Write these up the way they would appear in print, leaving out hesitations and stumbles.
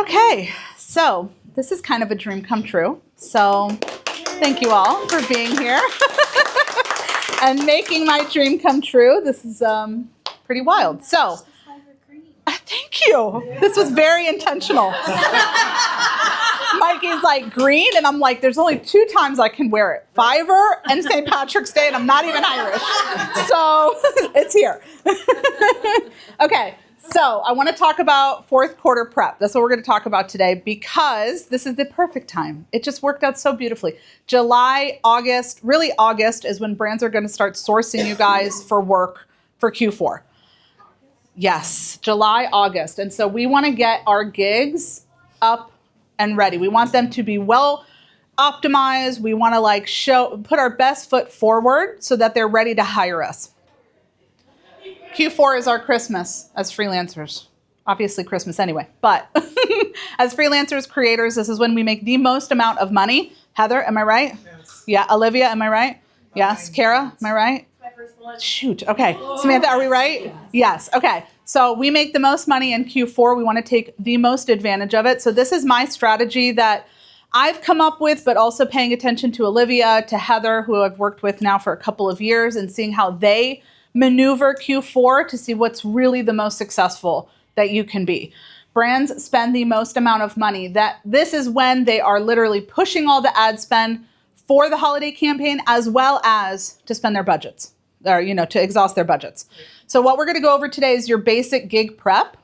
Okay, so this is kind of a dream come true. So thank you all for being here and making my dream come true. This is pretty wild. So thank you. This was very intentional. Mikey's like green, and I'm like, there's only 2 times I can wear it. Fiverr and St. Patrick's Day, and I'm not even Irish. So it's here. Okay, so I want to talk about 4th quarter prep. That's what we're going to talk about today because this is the perfect time. It just worked out so beautifully. July, August, really August is when brands are going to start sourcing you guys for work for Q4. Yes, July, August. And so we want to get our gigs up and ready. We want them to be well optimized. We want to put our best foot forward so that they're ready to hire us. Q4 is our Christmas as freelancers. Obviously Christmas anyway, but as freelancers, creators, this is when we make the most amount of money. Heather, am I right? Yes. Yeah, Olivia, am I right? Yes. Kara, am I right? My first one. Shoot. Okay. Samantha, are we right? Yes. Okay. So we make the most money in Q4. We want to take the most advantage of it. So this is my strategy that I've come up with, but also paying attention to Olivia, to Heather, who I've worked with now for a couple of years, and seeing how they maneuver Q4 to see what's really the most successful that you can be. Brands spend the most amount of money. This is when they are literally pushing all the ad spend for the holiday campaign, as well as to spend their budgets, or to exhaust their budgets. So what we're going to go over today is your basic gig prep.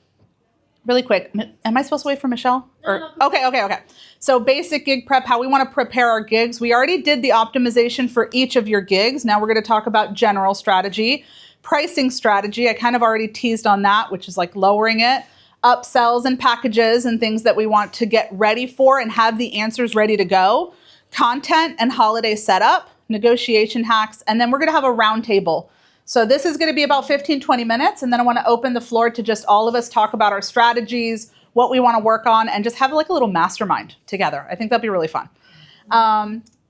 Really quick, am I supposed to wait for Michelle? No. Okay. So basic gig prep, how we want to prepare our gigs. We already did the optimization for each of your gigs. Now we're going to talk about general strategy, pricing strategy. I kind of already teased on that, which is like lowering it, upsells and packages and things that we want to get ready for and have the answers ready to go, content and holiday setup, negotiation hacks, and then we're going to have a roundtable. So this is going to be about 15, 20 minutes, and then I want to open the floor to just all of us talk about our strategies, what we want to work on, and just have like a little mastermind together. I think that'd be really fun.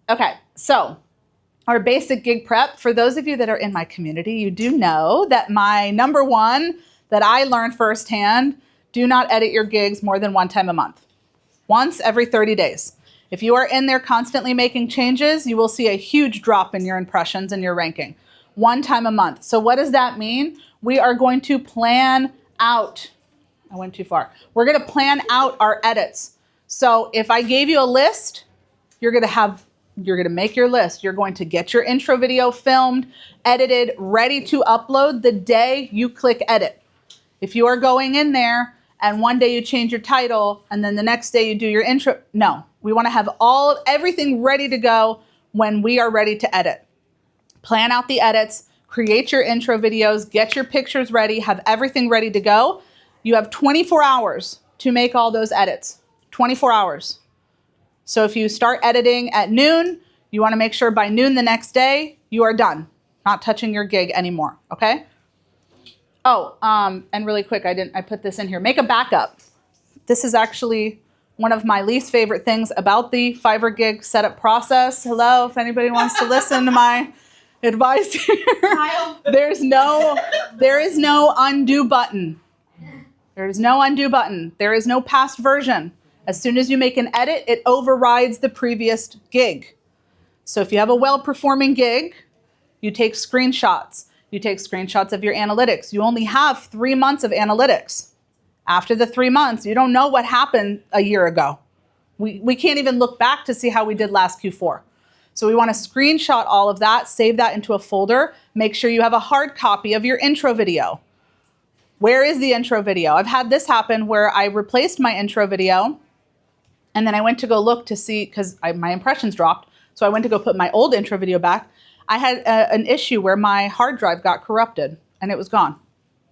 Okay, so our basic gig prep, for those of you that are in my community, you do know that my number one that I learned firsthand, do not edit your gigs more than 1 time a month. Once every 30 days. If you are in there constantly making changes, you will see a huge drop in your impressions and your ranking. 1 time a month. So what does that mean? We are going to plan out. I went too far. We're going to plan out our edits. So if I gave you a list, you're going to make your list. You're going to get your intro video filmed, edited, ready to upload the day you click edit. If you are going in there and one day you change your title and then the next day you do your intro, no. We want to have everything ready to go when we are ready to edit. Plan out the edits, create your intro videos, get your pictures ready, have everything ready to go. You have 24 hours to make all those edits. 24 hours. So if you start editing at noon, you want to make sure by noon the next day, you are done. Not touching your gig anymore, okay? Oh, and really quick, I put this in here. Make a backup. This is actually one of my least favorite things about the Fiverr gig setup process. Hello, if anybody wants to listen to my advice here. There is no undo button. There is no undo button. There is no past version. As soon as you make an edit, it overrides the previous gig. So if you have a well-performing gig, you take screenshots. You take screenshots of your analytics. You only have 3 months of analytics. After the 3 months, you don't know what happened a year ago. We can't even look back to see how we did last Q4. So we want to screenshot all of that, save that into a folder, make sure you have a hard copy of your intro video. Where is the intro video? I've had this happen where I replaced my intro video and then I went to go look to see, because my impressions dropped, so I went to go put my old intro video back. I had an issue where my hard drive got corrupted and it was gone.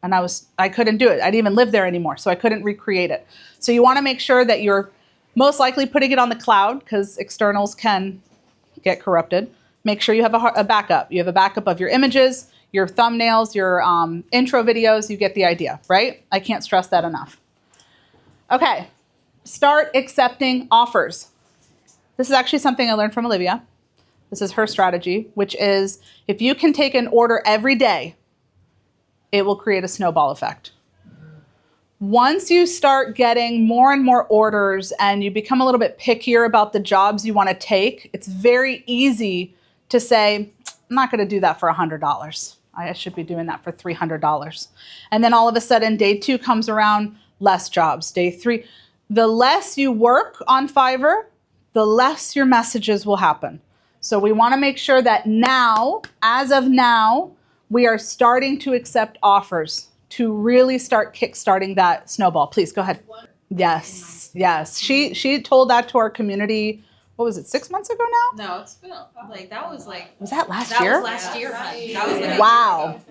And I couldn't do it. I didn't even live there anymore, so I couldn't recreate it. So you want to make sure that you're most likely putting it on the cloud because externals can get corrupted. Make sure you have a backup. You have a backup of your images, your thumbnails, your intro videos. You get the idea, right? I can't stress that enough. Okay, start accepting offers. This is actually something I learned from Olivia. This is her strategy, which is if you can take an order every day, it will create a snowball effect. Once you start getting more and more orders and you become a little bit pickier about the jobs you want to take, it's very easy to say, I'm not going to do that for $100. I should be doing that for $300. And then all of a sudden, day 2 comes around, less jobs. Day 3, the less you work on Fiverr, the less your messages will happen. So we want to make sure that now, as of now, we are starting to accept offers to really start kickstarting that snowball. Please go ahead. Yes, yes. She told that to our community. What was it, 6 months ago now? No, it's been like, that was like. Was that last year? That was last year. That was like wow.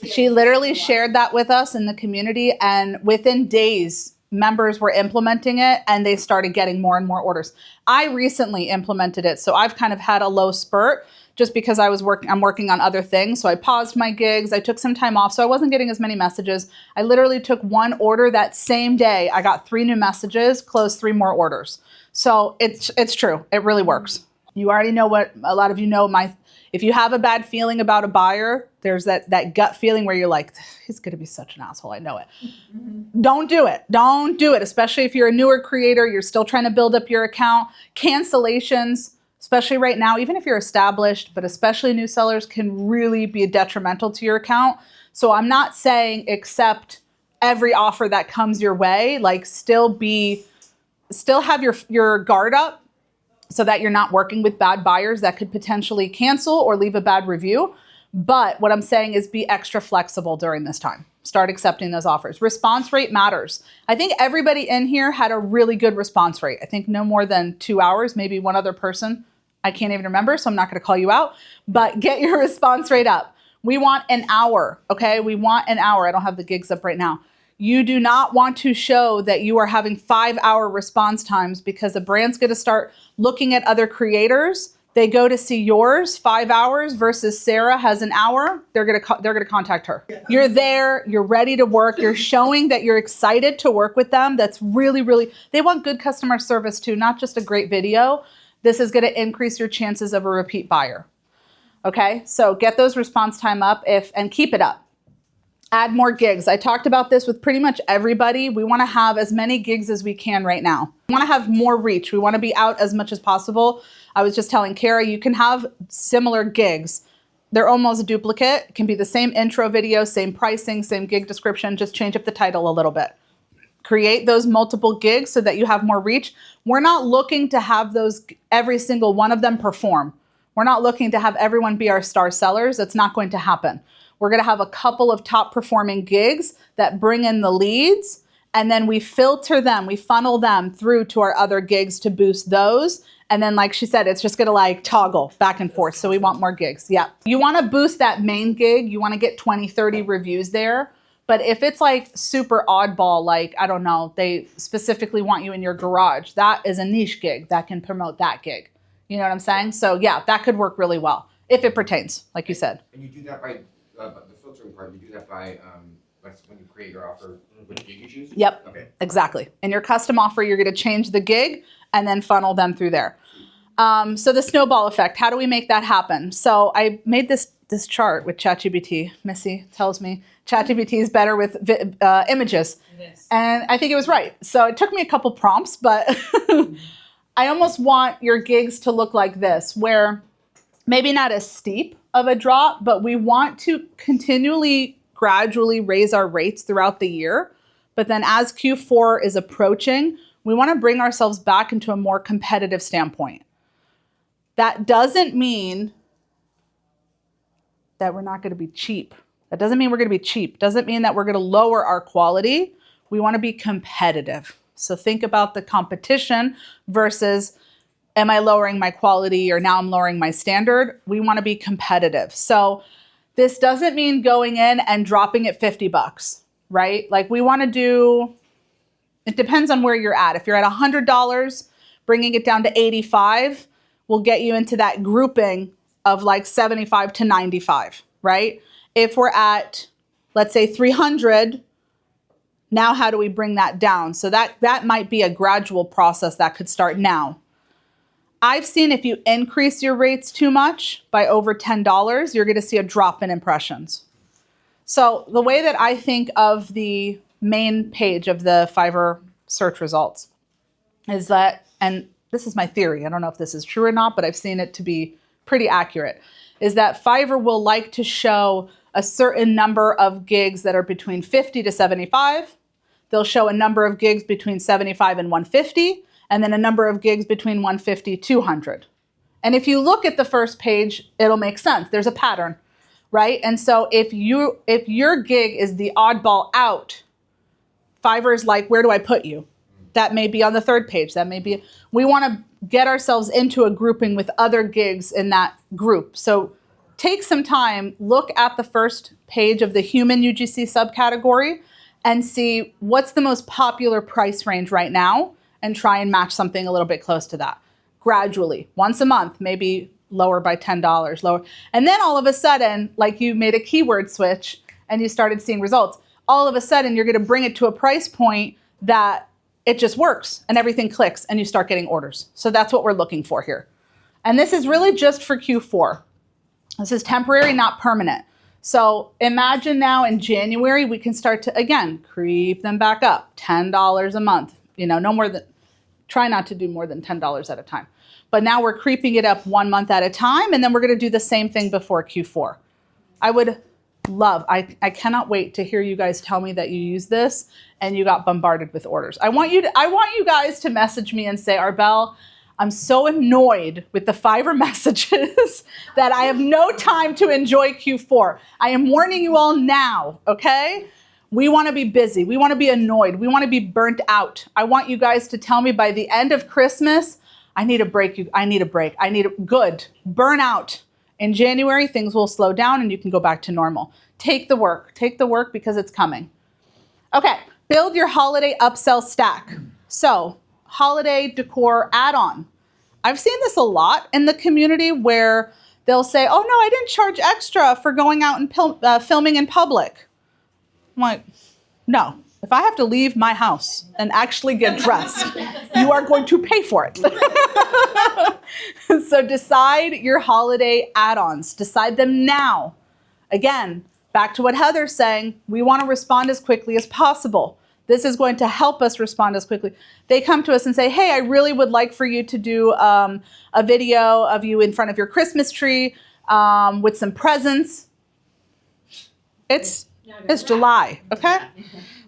She literally shared that with us in the community, and within days, members were implementing it and they started getting more and more orders. I recently implemented it, so I've kind of had a low spurt just because I'm working on other things. So I paused my gigs. I took some time off, so I wasn't getting as many messages. I literally took one order that same day. I got 3 new messages, closed 3 more orders. So it's true. It really works. You already know what a lot of you know. If you have a bad feeling about a buyer, there's that gut feeling where you're like, he's going to be such an asshole. I know it. Mm-hmm. Don't do it. Don't do it. Especially if you're a newer creator, you're still trying to build up your account. Cancellations, especially right now, even if you're established, but especially new sellers, can really be detrimental to your account. So I'm not saying accept every offer that comes your way. Like still have your guard up, so that you're not working with bad buyers that could potentially cancel or leave a bad review. But what I'm saying is be extra flexible during this time. Start accepting those offers. Response rate matters. I think everybody in here had a really good response rate. I think no more than 2 hours, maybe one other person. I can't even remember, so I'm not gonna call you out, but get your response rate up. We want an hour, okay? We want an hour. I don't have the gigs up right now. You do not want to show that you are having 5-hour response times, because the brand's going to start looking at other creators. They go to see yours 5 hours versus Sarah has an hour. They're going to contact her. You're there. You're ready to work. You're showing that you're excited to work with them. That's really, really, they want good customer service too, not just a great video. This is going to increase your chances of a repeat buyer. Okay, so get those response time up and keep it up. Add more gigs. I talked about this with pretty much everybody. We want to have as many gigs as we can right now. We want to have more reach. We want to be out as much as possible. I was just telling Kara, you can have similar gigs. They're almost duplicate. It can be the same intro video, same pricing, same gig description, just change up the title a little bit. Create those multiple gigs so that you have more reach. We're not looking to have those, every single one of them perform. We're not looking to have everyone be our star sellers. That's not going to happen. We're going to have a couple of top performing gigs that bring in the leads, and then we filter them, we funnel them through to our other gigs to boost those. And then, like she said, it's just going to like toggle back and forth. So we want more gigs. Yeah. You want to boost that main gig. You want to get 20, 30 reviews there. But if it's like super oddball, like, I don't know, they specifically want you in your garage, that is a niche gig that can promote that gig. You know what I'm saying? So yeah, that could work really well if it pertains, like you said. And you do that by the filtering part. You do that by when you create your offer, which gig you choose? Yep, okay. Exactly. In your custom offer, you're going to change the gig and then funnel them through there. So the snowball effect, how do we make that happen? So I made this chart with ChatGPT. Missy tells me ChatGPT is better with images. Yes. And I think it was right. So it took me a couple prompts, but I almost want your gigs to look like this, where maybe not as steep of a drop, but we want to continually, gradually raise our rates throughout the year. But then as Q4 is approaching, we want to bring ourselves back into a more competitive standpoint. That doesn't mean that we're not going to be cheap. That doesn't mean we're going to be cheap. Doesn't mean that we're going to lower our quality. We want to be competitive. So think about the competition versus, am I lowering my quality or now I'm lowering my standard? We want to be competitive. So this doesn't mean going in and dropping it $50, right? Like we want to do, it depends on where you're at. If you're at $100, bringing it down to 85 will get you into that grouping of like 75 to 95, right? If we're at, let's say 300, now how do we bring that down? So that might be a gradual process that could start now. I've seen if you increase your rates too much by over $10, you're going to see a drop in impressions. So the way that I think of the main page of the Fiverr search results is that, and this is my theory, I don't know if this is true or not, but I've seen it to be pretty accurate, is that Fiverr will like to show a certain number of gigs that are between 50 to 75. They'll show a number of gigs between 75 and 150, and then a number of gigs between 150 to 200. And if you look at the first page, it'll make sense. There's a pattern, right? And so if your gig is the oddball out, Fiverr is like, where do I put you? That may be on the third page. That may be, we want to get ourselves into a grouping with other gigs in that group. So take some time, look at the first page of the human UGC subcategory and see what's the most popular price range right now and try and match something a little bit close to that. Gradually, once a month, maybe lower by $10, lower. And then all of a sudden, like you made a keyword switch and you started seeing results, all of a sudden you're gonna bring it to a price point that it just works and everything clicks and you start getting orders. So that's what we're looking for here. And this is really just for Q4. This is temporary, not permanent. So imagine now in January, we can start to, again, creep them back up, $10 a month. You know, no more than, try not to do more than $10 at a time. But now we're creeping it up 1 month at a time, and then we're gonna do the same thing before Q4. I would love, I cannot wait to hear you guys tell me that you use this and you got bombarded with orders. I want you guys to message me and say, Arbel, I'm so annoyed with the Fiverr messages that I have no time to enjoy Q4. I am warning you all now, okay? We wanna be busy, we wanna be annoyed, we wanna be burnt out. I want you guys to tell me by the end of Christmas, I need a break, I need a break, I need a good burnout. In January, things will slow down and you can go back to normal. Take the work because it's coming. Okay, build your holiday upsell stack. So, holiday decor add-on. I've seen this a lot in the community where they'll say, oh no, I didn't charge extra for going out and filming in public. I'm like, no, if I have to leave my house and actually get dressed, you are going to pay for it. So decide your holiday add-ons, decide them now. Again, back to what Heather's saying, we want to respond as quickly as possible. This is going to help us respond as quickly. They come to us and say, hey, I really would like for you to do a video of you in front of your Christmas tree with some presents. It's July, okay?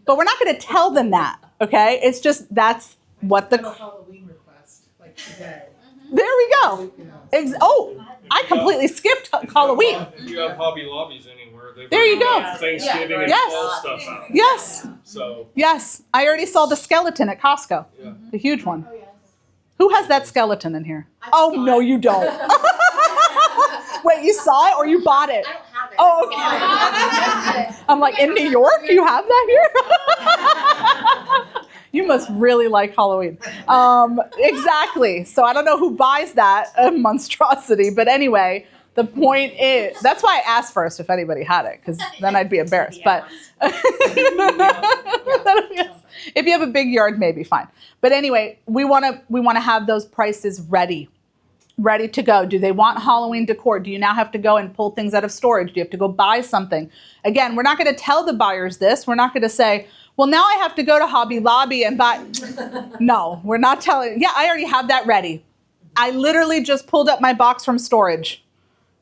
But we're not going to tell them that, okay? It's just, that's what the... Halloween request, like today. There we go. Oh, I completely skipped Halloween. If you have Hobby Lobbies anywhere, they've There you go. Thanksgiving and Yes. fall stuff out. Yes, So, yes. I already saw the skeleton at Costco, yeah. the huge one. Who has that skeleton in here? Oh, no, you don't. Wait, you saw it or you bought it? I don't have it. Oh, okay. I'm like, in New York, you have that here? You must really like Halloween. Exactly. So I don't know who buys that monstrosity, but anyway, the point is, that's why I asked first if anybody had it, because then I'd be embarrassed. But if you have a big yard, maybe fine. But anyway, we want to have those prices ready to go. Do they want Halloween decor? Do you now have to go and pull things out of storage? Do you have to go buy something? Again, we're not going to tell the buyers this. We're not going to say, well, now I have to go to Hobby Lobby and buy. No, we're not telling. Yeah, I already have that ready. I literally just pulled up my box from storage,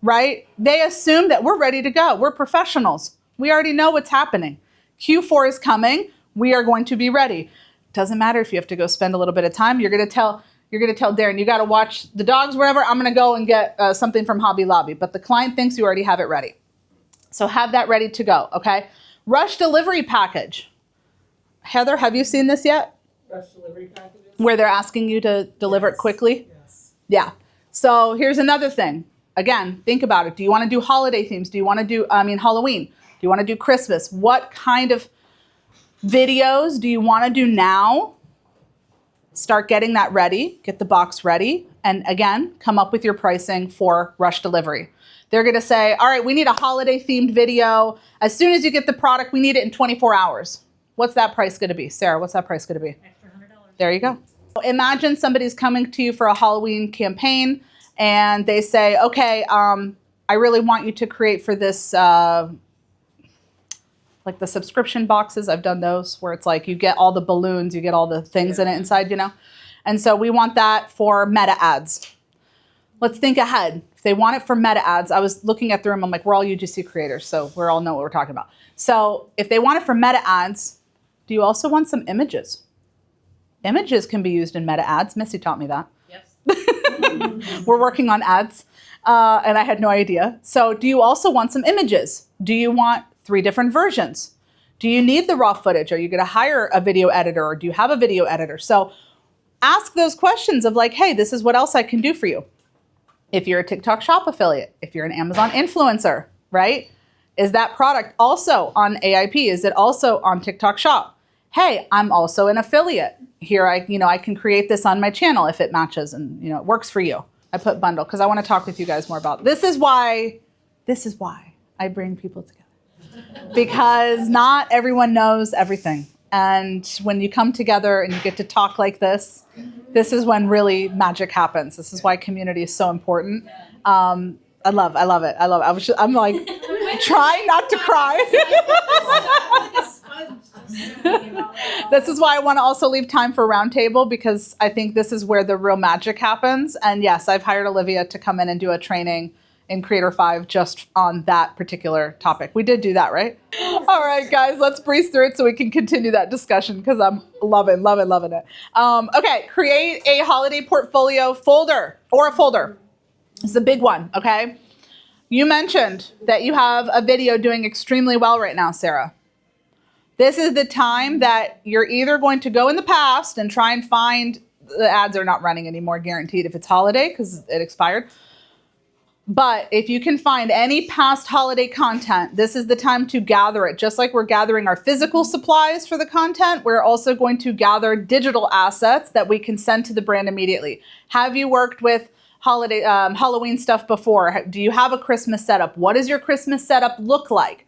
right? They assume that we're ready to go. We're professionals. We already know what's happening. Q4 is coming. We are going to be ready. Doesn't matter if you have to go spend a little bit of time. You're going to tell Darren, you got to watch the dogs wherever. I'm going to go and get something from Hobby Lobby. But the client thinks you already have it ready. So have that ready to go, okay? Rush delivery package. Heather, have you seen this yet? Rush delivery packages? Where they're asking you to deliver it quickly? Yes. Yeah. So here's another thing. Again, think about it. Do you want to do holiday themes? Do you want to do, Halloween? Do you want to do Christmas? What kind of videos do you want to do now? Start getting that ready, get the box ready, and again, come up with your pricing for rush delivery. They're gonna say, all right, we need a holiday themed video. As soon as you get the product, we need it in 24 hours. What's that price gonna be? Sarah, what's that price gonna be? Extra $100. There you go. Imagine somebody's coming to you for a Halloween campaign and they say, okay, I really want you to create for this, like like the subscription boxes. I've done those where it's like you get all the balloons, you get all the things in it inside, you know? And so we want that for meta ads. Let's think ahead. If they want it for meta ads, I was looking at the room, I'm like, we're all UGC creators, so we all know what we're talking about. So if they want it for meta ads, do you also want some images? Images can be used in meta ads. Missy taught me that. Yes. We're working on ads, and I had no idea. So do you also want some images? Do you want 3 different versions? Do you need the raw footage? Are you going to hire a video editor, or do you have a video editor? So ask those questions of like, hey, this is what else I can do for you. If you're a TikTok Shop affiliate, if you're an Amazon influencer, right? Is that product also on AIP? Is it also on TikTok Shop? Hey, I'm also an affiliate. Here, I can create this on my channel if it matches and, it works for you. I put bundle because I want to talk with you guys more about this is why I bring people together. Because not everyone knows everything. And when you come together and you get to talk like this is when really magic happens. This is why community is so important. I love it. I'm like trying not to cry. This is why I want to also leave time for roundtable, because I think this is where the real magic happens. And yes, I've hired Olivia to come in and do a training in Creator 5 just on that particular topic. We did do that, right? All right, guys, let's breeze through it so we can continue that discussion because I'm loving it. Okay, create a holiday portfolio folder or a folder. This is a big one, okay? You mentioned that you have a video doing extremely well right now, Sarah. This is the time that you're either going to go in the past and try and find, the ads are not running anymore, guaranteed if it's holiday because it expired. But if you can find any past holiday content, this is the time to gather it. Just like we're gathering our physical supplies for the content, we're also going to gather digital assets that we can send to the brand immediately. Have you worked with holiday Halloween stuff before? Do you have a Christmas setup? What does your Christmas setup look like?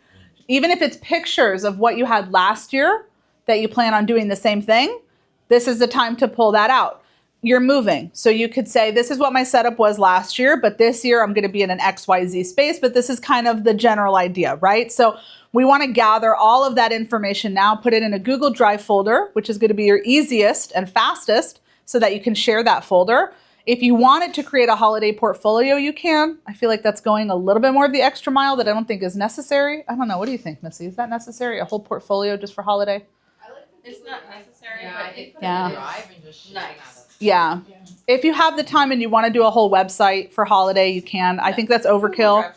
Even if it's pictures of what you had last year that you plan on doing the same thing, this is the time to pull that out. You're moving. So you could say, this is what my setup was last year, but this year I'm going to be in an XYZ space, but this is kind of the general idea, right? So we want to gather all of that information now, put it in a Google Drive folder, which is going to be your easiest and fastest so that you can share that folder. If you wanted to create a holiday portfolio, you can. I feel like that's going a little bit more of the extra mile that I don't think is necessary. I don't know. What do you think, Missy? Is that necessary? A whole portfolio just for holiday? It's not necessary, Yeah, but I think Yeah. Drive and just shooting Nice. at it. Yeah. If you have the time and you want to do a whole website for holiday, you can. I think that's overkill.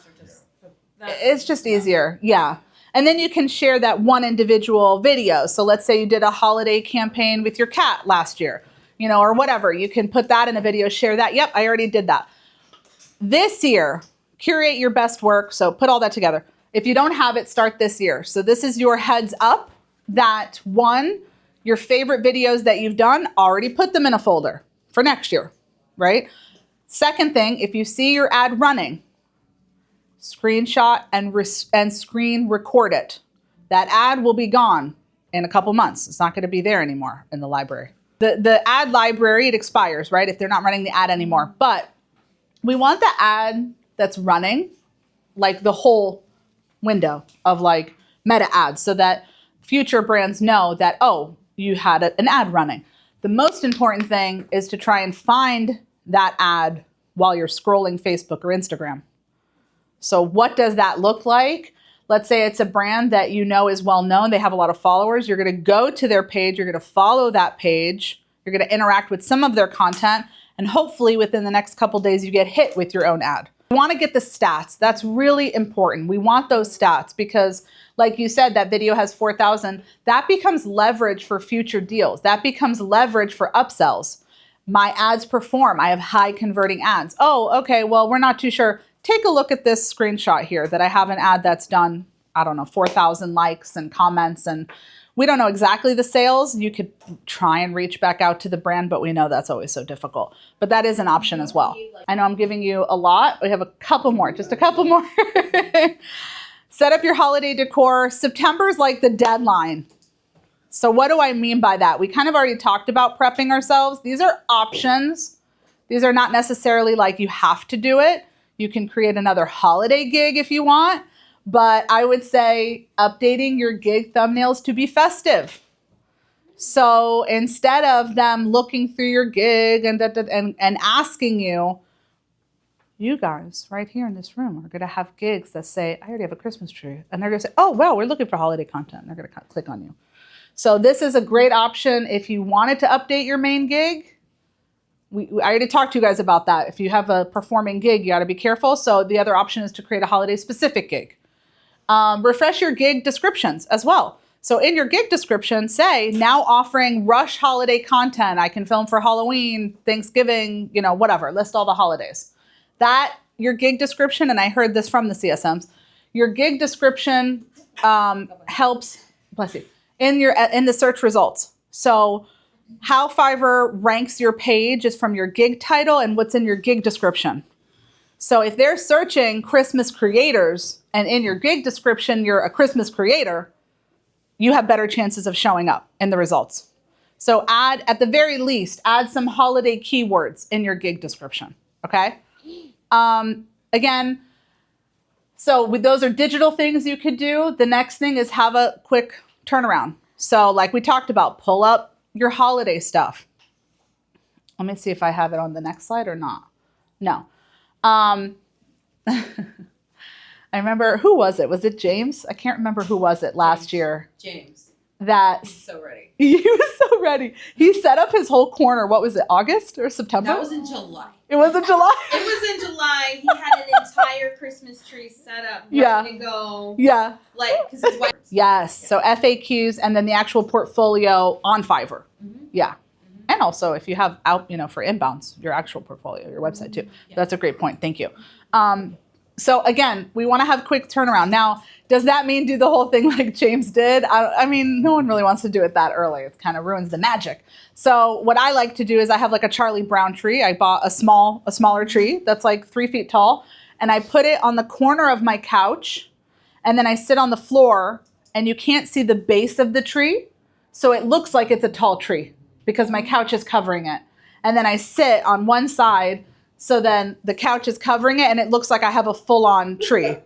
It's just easier. Yeah. And then you can share that one individual video. So let's say you did a holiday campaign with your cat last year, or whatever. You can put that in a video, share that. Yep, I already did that. This year, curate your best work. So put all that together. If you don't have it, start this year. So this is your heads up that one, your favorite videos that you've done, already put them in a folder for next year, right? Second thing, if you see your ad running, screenshot and screen record it. That ad will be gone in a couple months. It's not going to be there anymore in the library. The ad library, it expires, right? If they're not running the ad anymore. But we want the ad that's running, like the whole window of like meta ads, so that future brands know that, oh, you had an ad running. The most important thing is to try and find that ad while you're scrolling Facebook or Instagram. So what does that look like? Let's say it's a brand that you know is well known. They have a lot of followers. You're going to go to their page. You're going to follow that page. You're going to interact with some of their content. And hopefully within the next couple days, you get hit with your own ad. We want to get the stats. That's really important. We want those stats because, like you said, that video has 4,000. That becomes leverage for future deals. That becomes leverage for upsells. My ads perform. I have high converting ads. Oh, okay, well, we're not too sure. Take a look at this screenshot here that I have an ad that's done, 4,000 likes and comments, and we don't know exactly the sales. You could try and reach back out to the brand, but we know that's always so difficult. But that is an option as well. I know I'm giving you a lot. We have a couple more, just a couple more. Set up your holiday decor. September is like the deadline. So what do I mean by that? We kind of already talked about prepping ourselves. These are options. These are not necessarily like you have to do it. You can create another holiday gig if you want, but I would say updating your gig thumbnails to be festive. So instead of them looking through your gig and asking you, you guys right here in this room are going to have gigs that say, I already have a Christmas tree. And they're going to say, oh, wow, we're looking for holiday content. And they're going to click on you. So this is a great option if you wanted to update your main gig. I already talked to you guys about that. If you have a performing gig, you got to be careful. So the other option is to create a holiday specific gig. Refresh your gig descriptions as well. So in your gig description, say, now offering rush holiday content. I can film for Halloween, Thanksgiving, whatever. List all the holidays. That, your gig description, and I heard this from the CSMs, your gig description helps, bless you, in the search results. So how Fiverr ranks your page is from your gig title and what's in your gig description. So if they're searching Christmas creators and in your gig description you're a Christmas creator, you have better chances of showing up in the results. So at the very least, add some holiday keywords in your gig description, okay? Again, so those are digital things you could do. The next thing is have a quick turnaround. So like we talked about, pull up your holiday stuff. Let me see if I have it on the next slide or not. No. I remember, who was it? Was it James? I can't remember who was it last year. James. That He's so ready. he was so ready. He set up his whole corner. What was it? August or September? That was in July. It was in July. It was in July. He had an entire Christmas tree set up, ready to go. Yeah. Like, because his wife. Yes. So FAQs and then the actual portfolio on Fiverr. Mhm. Yeah. Mhm. And also if you have out, for inbounds, your actual portfolio, your website too. Yeah. That's a great point. Thank you. So again, we want to have quick turnaround. Now, does that mean do the whole thing like James did? I mean, no one really wants to do it that early. It kind of ruins the magic. So what I like to do is I have like a Charlie Brown tree. I bought a smaller tree that's like 3 feet tall, and I put it on the corner of my couch, and then I sit on the floor, and you can't see the base of the tree, so it looks like it's a tall tree because my couch is covering it. And then I sit on one side, so then the couch is covering it, and it looks like I have a full-on tree.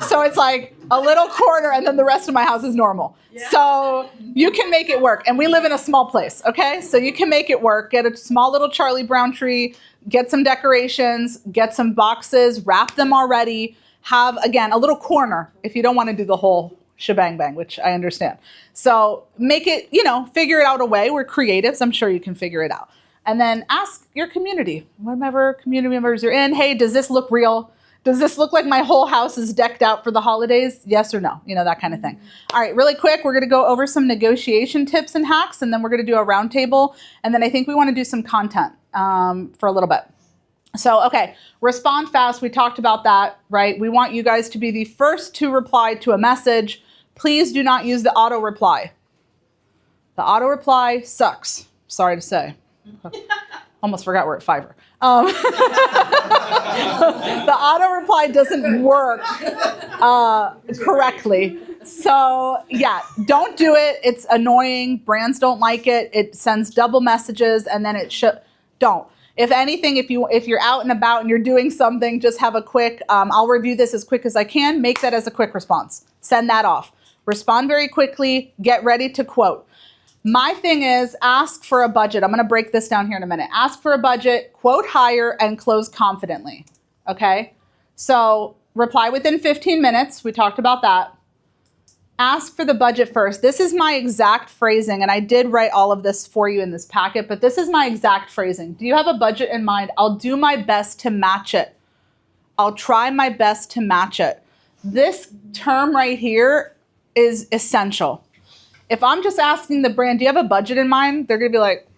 So it's like a little corner, and then the rest of my house is normal. Yeah. So you can make it work. And we live in a small place, okay? So you can make it work. Get a small little Charlie Brown tree, get some decorations, get some boxes, wrap them already. Have, again, a little corner if you don't want to do the whole shebang bang, which I understand. So make it, figure it out a way. We're creatives. I'm sure you can figure it out. And then ask your community, whatever community members you're in, hey, does this look real? Does this look like my whole house is decked out for the holidays? Yes or no? That kind of thing. All right, really quick, we're going to go over some negotiation tips and hacks, and then we're going to do a roundtable. And then I think we want to do some content for a little bit. So, okay, respond fast. We talked about that, right? We want you guys to be the first to reply to a message. Please do not use the auto reply. The auto reply sucks. Sorry to say. Almost forgot we're at Fiverr. The auto reply doesn't work correctly. So yeah, don't do it. It's annoying. Brands don't like it. It sends double messages, and then don't. If anything, if you're out and about and you're doing something, just have a quick, I'll review this as quick as I can. Make that as a quick response. Send that off. Respond very quickly. Get ready to quote. My thing is ask for a budget. I'm going to break this down here in a minute. Ask for a budget, quote higher, and close confidently. Okay? So reply within 15 minutes. We talked about that. Ask for the budget first. This is my exact phrasing, and I did write all of this for you in this packet, but this is my exact phrasing. Do you have a budget in mind? I'll do my best to match it. I'll try my best to match it. This term right here is essential. If I'm just asking the brand, do you have a budget in mind? They're going to be like,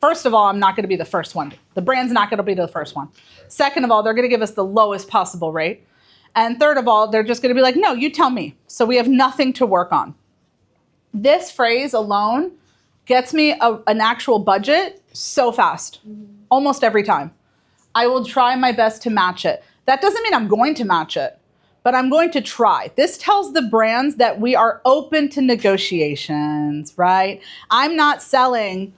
first of all, I'm not going to be the first one. The brand's not going to be the first one. Second of all, they're going to give us the lowest possible rate. And third of all, they're just going to be like, no, you tell me. So we have nothing to work on. This phrase alone gets me an actual budget so fast, almost every time. I will try my best to match it. That doesn't mean I'm going to match it, but I'm going to try. This tells the brands that we are open to negotiations, right? I'm not selling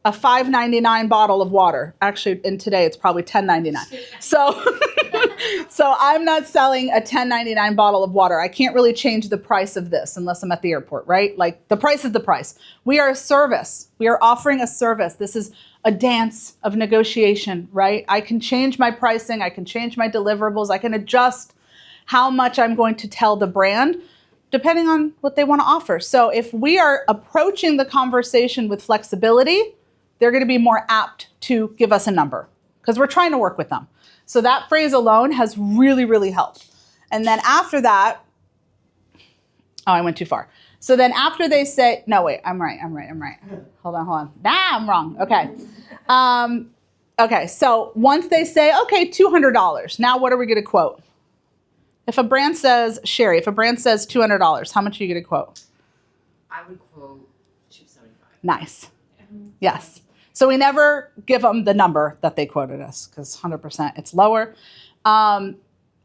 a $5.99 bottle of water. Actually, in today, it's probably $10.99. So, so I'm not selling a $10.99 bottle of water. I can't really change the price of this unless I'm at the airport, right? Like the price is the price. We are a service. We are offering a service. This is a dance of negotiation, right? I can change my pricing. I can change my deliverables. I can adjust how much I'm going to tell the brand depending on what they want to offer. So if we are approaching the conversation with flexibility, they're going to be more apt to give us a number because we're trying to work with them. So that phrase alone has really, really helped. And then after that, oh, I went too far. So then after they say, no, wait, I'm right. Hold on. Nah, I'm wrong. Okay. Okay, so once they say, okay, $200, now what are we going to quote? If a brand says, Sherry, if a brand says $200, how much are you going to quote? I would quote $275. Nice. Yes. So we never give them the number that they quoted us because 100% it's lower. I'm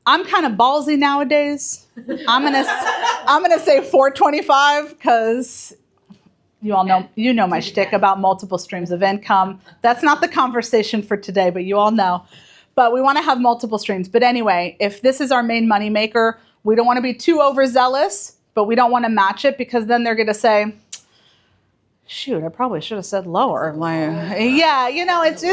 kind of ballsy nowadays. I'm gonna say $425 because you know my shtick about multiple streams of income. That's not the conversation for today, but you all know. But we want to have multiple streams. But anyway, if this is our main money maker, we don't want to be too overzealous, but we don't want to match it because then they're going to say, shoot, I probably should have said lower. Like, yeah, you know, it's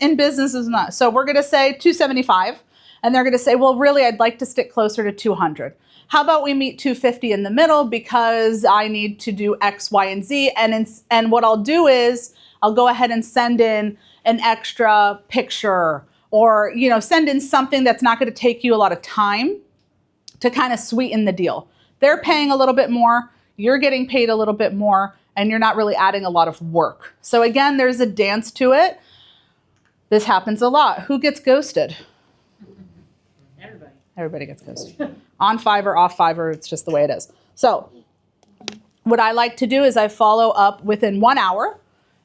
in business is not. So we're going to say $275, and they're going to say, well, really, I'd like to stick closer to $200. How about we meet $250 in the middle because I need to do X, Y, and Z. And what I'll do is I'll go ahead and send in an extra picture or, you know, send in something that's not going to take you a lot of time to kind of sweeten the deal. They're paying a little bit more, you're getting paid a little bit more, and you're not really adding a lot of work. So again, there's a dance to it. This happens a lot. Who gets ghosted? Everybody. Everybody gets ghosted. On Fiverr, off Fiverr, it's just the way it is. So what I like to do is I follow up within 1 hour.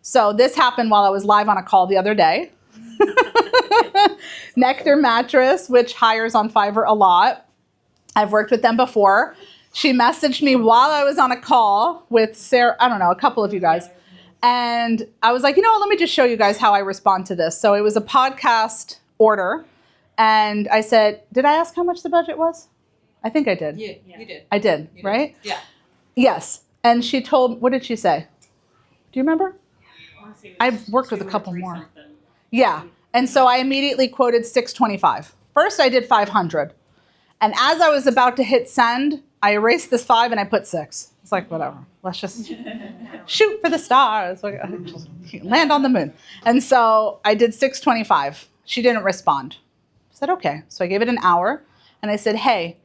So this happened while I was live on a call the other day. Nectar Mattress, which hires on Fiverr a lot. I've worked with them before. She messaged me while I was on a call with Sarah, I don't know, a couple of you guys. And I was like, you know what, let me just show you guys how I respond to this. So it was a podcast order. And I said, did I ask how much the budget was? I think I did. You did. I did, You did. right? Yeah. Yes. And she told, what did she say? Do you remember? I've worked with a couple more. Yeah. And so I immediately quoted $625. First I did $500. And as I was about to hit send, I erased this 5 and I put 6. It's like, whatever. Let's just shoot for the stars. Like, just land on the moon. And so I did $625. She didn't respond. I said, okay. So I gave it an hour and I said, hey,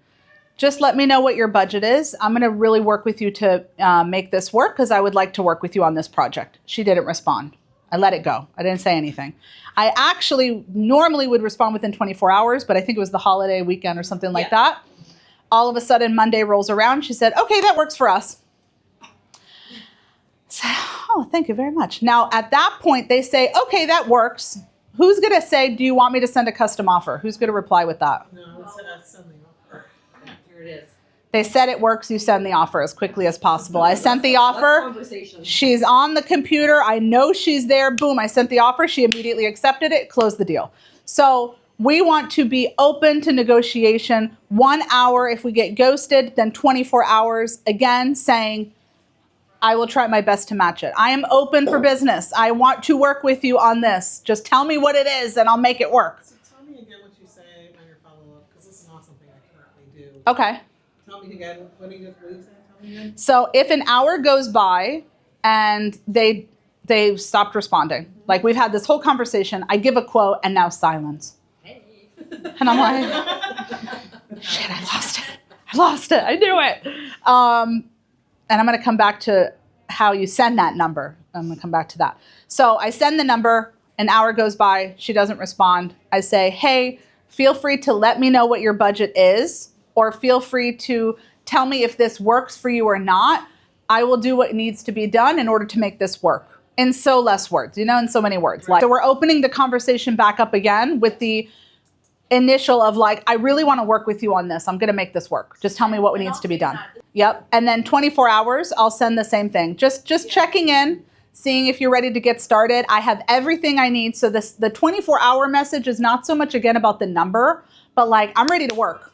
just let me know what your budget is. I'm going to really work with you to make this work because I would like to work with you on this project. She didn't respond. I let it go. I didn't say anything. I actually normally would respond within 24 hours, but I think it was the holiday weekend or something like that. All of a sudden, Monday rolls around. She said, okay, that works for us. I said, oh, thank you very much. Now, at that point, they say, okay, that works. Who's going to say, do you want me to send a custom offer? Who's going to reply with that? No, it's something offer. Here it is. They said it works. You send the offer as quickly as possible. I sent the offer. Conversation. She's on the computer. I know she's there. Boom, I sent the offer. She immediately accepted it, closed the deal. So we want to be open to negotiation. 1 hour if we get ghosted, then 24 hours, again, saying, I will try my best to match it. I am open for business. I want to work with you on this. Just tell me what it is and I'll make it work. So tell me again what you say on your follow-up, because this is not something I currently do. Okay. Tell me again, what do you say? Tell me again. So if an hour goes by and they stopped responding, like we've had this whole conversation, I give a quote and now silence. Hey. And I'm like, shit, I lost it. I knew it. And I'm going to come back to how you send that number. I'm going to come back to that. So I send the number, an hour goes by, she doesn't respond. I say, hey, feel free to let me know what your budget is, or feel free to tell me if this works for you or not. I will do what needs to be done in order to make this work. In so less words, in so many words. So we're opening the conversation back up again with the initial of like, I really want to work with you on this. I'm going to make this work. Just tell me what needs to be done. Yep. And then 24 hours, I'll send the same thing. Just checking in, seeing if you're ready to get started. I have everything I need. So the 24-hour message is not so much again about the number, but like I'm ready to work.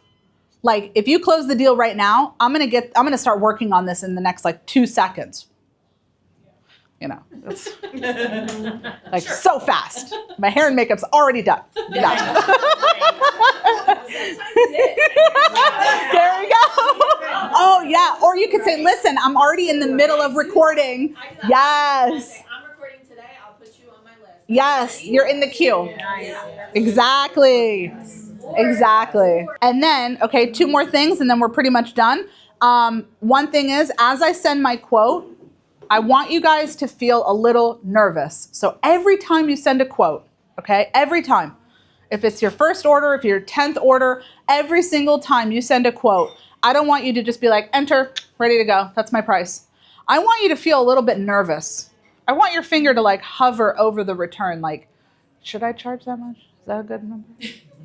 Like if you close the deal right now, I'm gonna start working on this in the next like 2 seconds. You know, it's like so fast. My hair and makeup's already done. Yeah. There we go. Oh yeah. Or you could say, listen, I'm already in the middle of recording. Yes. I'm recording today. I'll put you on my list. Yes, you're in the queue. Exactly. Exactly. And then, okay, 2 more things and then we're pretty much done. One thing is, as I send my quote, I want you guys to feel a little nervous. So every time you send a quote, okay, every time, if it's your first order, if your 10th order, every single time you send a quote, I don't want you to just be like, enter, ready to go. That's my price. I want you to feel a little bit nervous. I want your finger to like hover over the return. Like, should I charge that much? Is that a good number?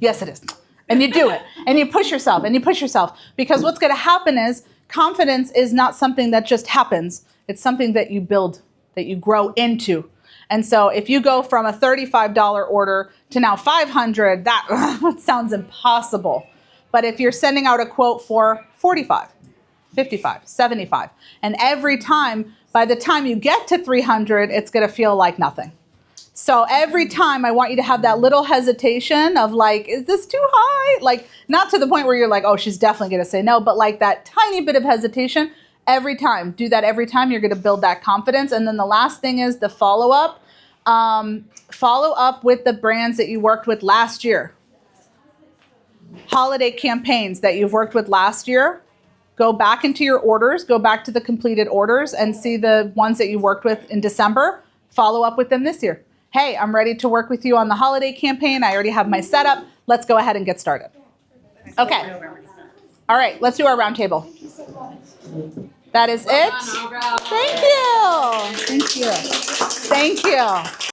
Yes, it is. And you do it. And you push yourself and you push yourself. Because what's going to happen is confidence is not something that just happens. It's something that you build, that you grow into. And so if you go from a $35 order to now $500, that sounds impossible. But if you're sending out a quote for $45, $55, $75, and every time, by the time you get to $300, it's going to feel like nothing. So every time I want you to have that little hesitation of like, is this too high? Like, not to the point where you're like, oh, she's definitely going to say no, but like that tiny bit of hesitation. Every time, do that every time, you're gonna build that confidence. And then the last thing is the follow-up. Follow up with the brands that you worked with last year. Holiday campaigns that you've worked with last year. Go back into your orders, go back to the completed orders and see the ones that you worked with in December. Follow up with them this year. Hey, I'm ready to work with you on the holiday campaign. I already have my setup. Let's go ahead and get started. Okay. All right, let's do our roundtable. That is it. Thank you. Thank you. Thank you.